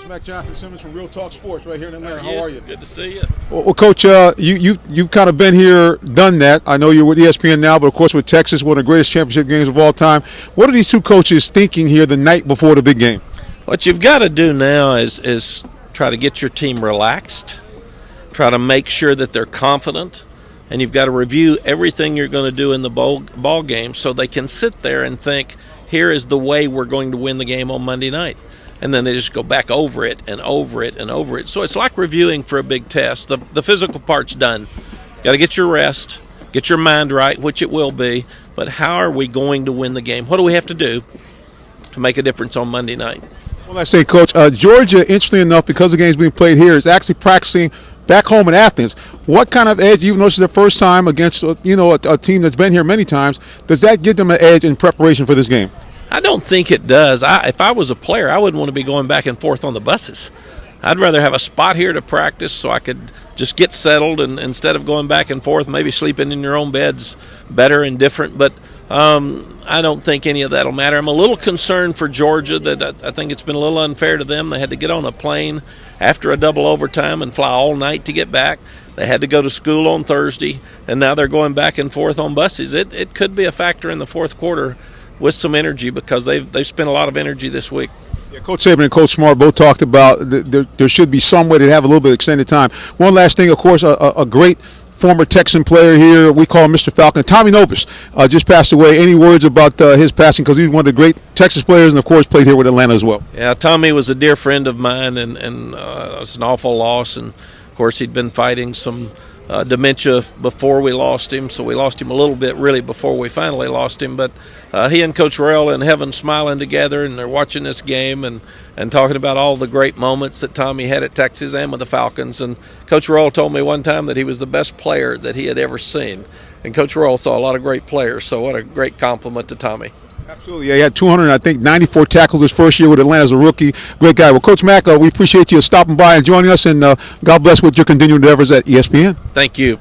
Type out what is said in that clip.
Coach Mack Simmons from Real Talk Sports right here in Atlanta. How are you? Good to see you. Well, Coach, you've kind of been here, done that. I know you're with ESPN now, but of course with Texas, one of the greatest championship games of all time. What are these two coaches thinking here the night before the big game? What you've got to do now is try to get your team relaxed, try to make sure that they're confident, and you've got to review everything you're going to do in the ball game so they can sit there and think, here is the way we're going to win the game on Monday night. And then they just go back over it and over it and over it. So it's like reviewing for a big test. The physical part's done. Got to get your rest, get your mind right, which it will be. But how are we going to win the game? What do we have to do to make a difference on Monday night? Well, I say, Coach, Georgia, interestingly enough, because the game's being played here, is actually practicing back home in Athens. What kind of edge, even though it's their first time against a team that's been here many times, does that give them an edge in preparation for this game? I don't think it does. If I was a player, I wouldn't want to be going back and forth on the buses. I'd rather have a spot here to practice so I could just get settled, and instead of going back and forth, maybe sleeping in your own beds better and different. But I don't think any of that will matter. I'm a little concerned for Georgia that I think it's been a little unfair to them. They had to get on a plane after a double overtime and fly all night to get back. They had to go to school on Thursday, and now they're going back and forth on buses. It could be a factor in the fourth quarter with some energy because they've spent a lot of energy this week. Yeah, Coach Saban and Coach Smart both talked about there should be some way to have a little bit of extended time. One last thing, of course, a great former Texan player here, we call him Mr. Falcon, Tommy Nobis, just passed away. Any words about his passing? Because he was one of the great Texas players and, of course, played here with Atlanta as well. Yeah, Tommy was a dear friend of mine, and it was an awful loss. And, of course, he'd been fighting some dementia before we lost him, so we lost him a little bit really before we finally lost him. But he and Coach Royal in heaven smiling together, and they're watching this game and talking about all the great moments that Tommy had at Texas and with the Falcons. And Coach Royal told me one time that he was the best player that he had ever seen. And Coach Royal saw a lot of great players, so what a great compliment to Tommy. Absolutely. Yeah, he had 294 tackles his first year with Atlanta as a rookie. Great guy. Well, Coach Mack, we appreciate you stopping by and joining us, and God bless with your continued endeavors at ESPN. Thank you.